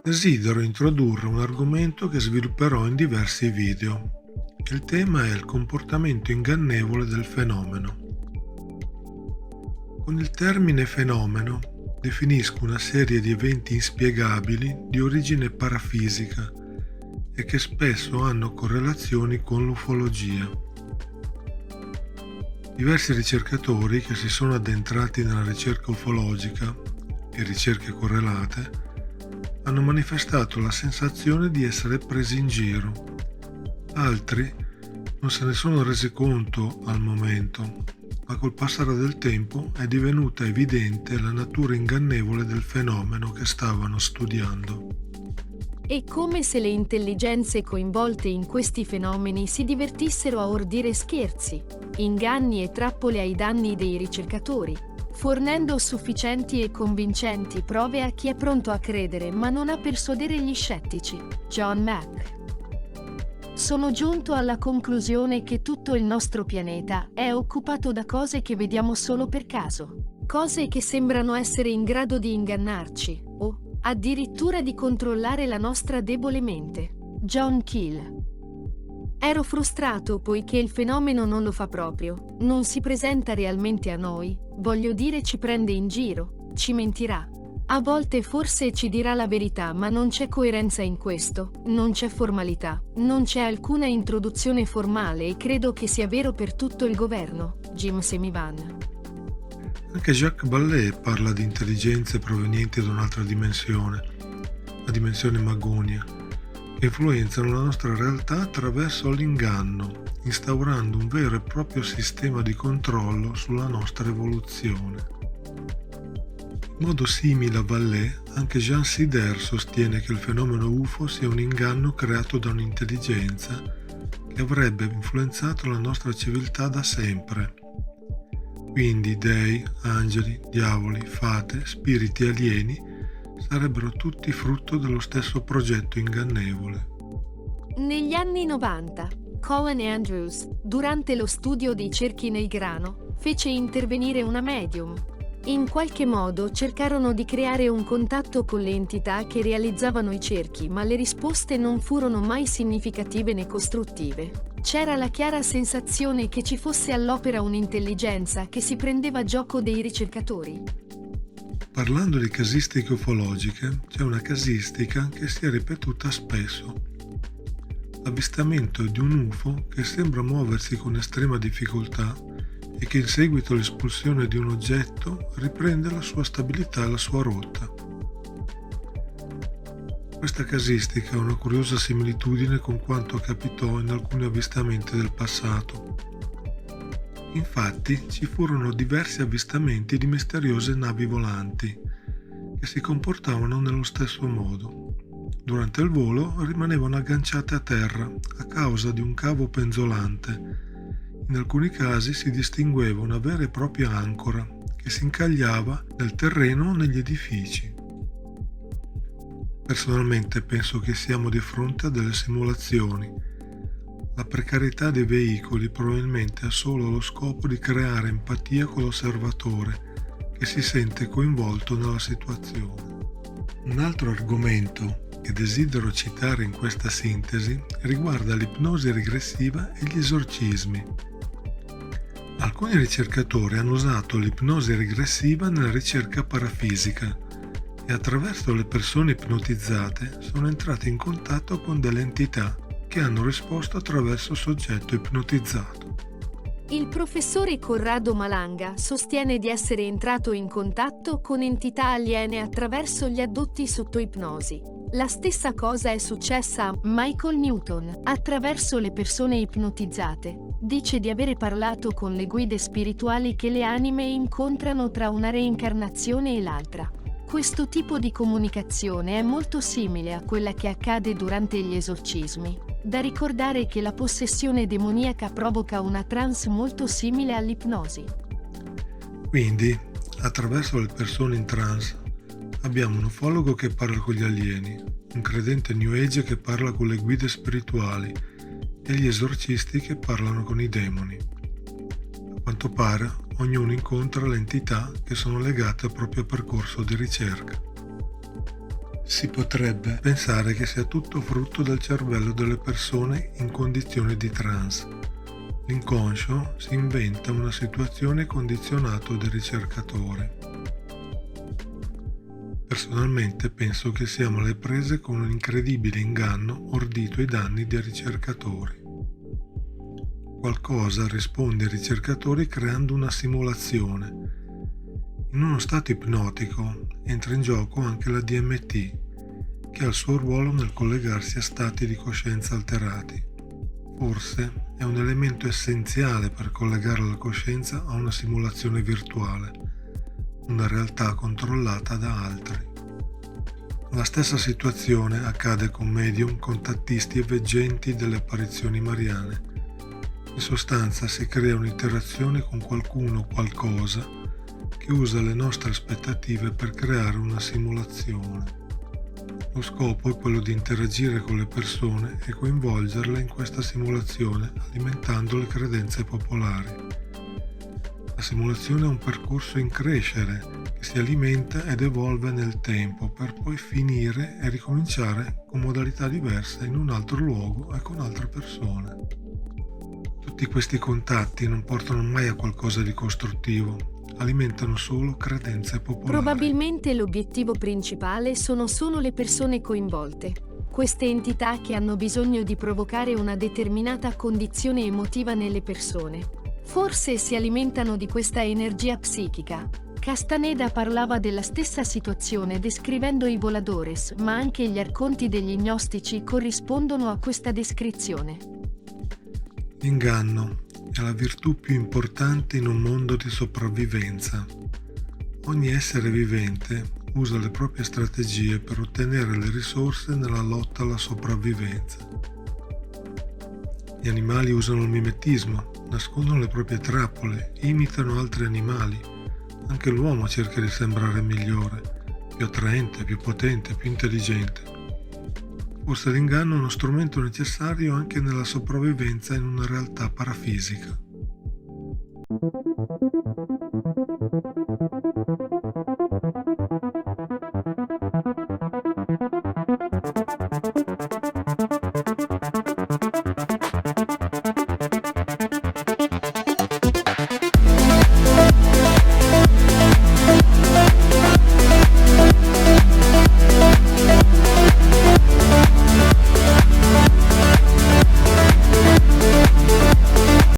Desidero introdurre un argomento che svilupperò in diversi video. Il tema è il comportamento ingannevole del fenomeno. Con il termine fenomeno definisco una serie di eventi inspiegabili di origine parafisica e che spesso hanno correlazioni con l'ufologia. Diversi ricercatori che si sono addentrati nella ricerca ufologica e ricerche correlate hanno manifestato la sensazione di essere presi in giro. Altri non se ne sono resi conto al momento, ma col passare del tempo è divenuta evidente la natura ingannevole del fenomeno che stavano studiando. È come se le intelligenze coinvolte in questi fenomeni si divertissero a ordire scherzi, inganni e trappole ai danni dei ricercatori, fornendo sufficienti e convincenti prove a chi è pronto a credere ma non a persuadere gli scettici. John Mack. Sono giunto alla conclusione che tutto il nostro pianeta è occupato da cose che vediamo solo per caso, cose che sembrano essere in grado di ingannarci, o addirittura di controllare la nostra debole mente. John Keel. Ero frustrato poiché il fenomeno non lo fa proprio, non si presenta realmente a noi, voglio dire ci prende in giro, ci mentirà. A volte forse ci dirà la verità, ma non c'è coerenza in questo, non c'è formalità, non c'è alcuna introduzione formale e credo che sia vero per tutto il governo. Jim Semivan. Anche Jacques Vallée parla di intelligenze provenienti da un'altra dimensione, la dimensione magonia, che influenzano la nostra realtà attraverso l'inganno, instaurando un vero e proprio sistema di controllo sulla nostra evoluzione. In modo simile a Vallée, anche Jean Sider sostiene che il fenomeno UFO sia un inganno creato da un'intelligenza che avrebbe influenzato la nostra civiltà da sempre. Quindi dei, angeli, diavoli, fate, spiriti alieni sarebbero tutti frutto dello stesso progetto ingannevole. Negli anni 90, Cohen e Andrews, durante lo studio dei cerchi nel grano, fece intervenire una medium. In qualche modo cercarono di creare un contatto con le entità che realizzavano i cerchi, ma le risposte non furono mai significative né costruttive. C'era la chiara sensazione che ci fosse all'opera un'intelligenza che si prendeva gioco dei ricercatori. Parlando di casistiche ufologiche, c'è una casistica che si è ripetuta spesso. L'avvistamento di un UFO che sembra muoversi con estrema difficoltà e che in seguito all'espulsione di un oggetto riprende la sua stabilità e la sua rotta. Questa casistica ha una curiosa similitudine con quanto capitò in alcuni avvistamenti del passato. Infatti ci furono diversi avvistamenti di misteriose navi volanti che si comportavano nello stesso modo. Durante il volo rimanevano agganciate a terra a causa di un cavo penzolante. In alcuni casi si distingueva una vera e propria ancora che si incagliava nel terreno o negli edifici. Personalmente penso che siamo di fronte a delle simulazioni. La precarietà dei veicoli probabilmente ha solo lo scopo di creare empatia con l'osservatore che si sente coinvolto nella situazione. Un altro argomento che desidero citare in questa sintesi riguarda l'ipnosi regressiva e gli esorcismi. Alcuni ricercatori hanno usato l'ipnosi regressiva nella ricerca parafisica e attraverso le persone ipnotizzate sono entrati in contatto con delle entità che hanno risposto attraverso il soggetto ipnotizzato. Il professore Corrado Malanga sostiene di essere entrato in contatto con entità aliene attraverso gli addotti sotto ipnosi. La stessa cosa è successa a Michael Newton attraverso le persone ipnotizzate. Dice di avere parlato con le guide spirituali che le anime incontrano tra una reincarnazione e l'altra. Questo tipo di comunicazione è molto simile a quella che accade durante gli esorcismi. Da ricordare che la possessione demoniaca provoca una trance molto simile all'ipnosi. Quindi, attraverso le persone in trance, abbiamo un ufologo che parla con gli alieni, un credente New Age che parla con le guide spirituali e gli esorcisti che parlano con i demoni. A quanto pare, ognuno incontra le entità che sono legate al proprio percorso di ricerca. Si potrebbe pensare che sia tutto frutto del cervello delle persone in condizioni di trance. L'inconscio si inventa una situazione condizionata dai ricercatori. Personalmente penso che siamo alle prese con un incredibile inganno ordito ai danni dei ricercatori. Qualcosa risponde ai ricercatori creando una simulazione. In uno stato ipnotico entra in gioco anche la DMT, che ha il suo ruolo nel collegarsi a stati di coscienza alterati. Forse è un elemento essenziale per collegare la coscienza a una simulazione virtuale, una realtà controllata da altri. La stessa situazione accade con medium, contattisti e veggenti delle apparizioni mariane. In sostanza si crea un'interazione con qualcuno o qualcosa che usa le nostre aspettative per creare una simulazione. Lo scopo è quello di interagire con le persone e coinvolgerle in questa simulazione alimentando le credenze popolari. La simulazione è un percorso in crescere che si alimenta ed evolve nel tempo per poi finire e ricominciare con modalità diverse in un altro luogo e con altre persone. Tutti questi contatti non portano mai a qualcosa di costruttivo, alimentano solo credenze popolari. Probabilmente l'obiettivo principale sono solo le persone coinvolte, queste entità che hanno bisogno di provocare una determinata condizione emotiva nelle persone. Forse si alimentano di questa energia psichica. Castaneda parlava della stessa situazione descrivendo i voladores, ma anche gli arconti degli gnostici corrispondono a questa descrizione. L'inganno è la virtù più importante in un mondo di sopravvivenza. Ogni essere vivente usa le proprie strategie per ottenere le risorse nella lotta alla sopravvivenza. Gli animali usano il mimetismo, nascondono le proprie trappole, imitano altri animali. Anche l'uomo cerca di sembrare migliore, più attraente, più potente, più intelligente. Forse l'inganno è uno strumento necessario anche nella sopravvivenza in una realtà parafisica.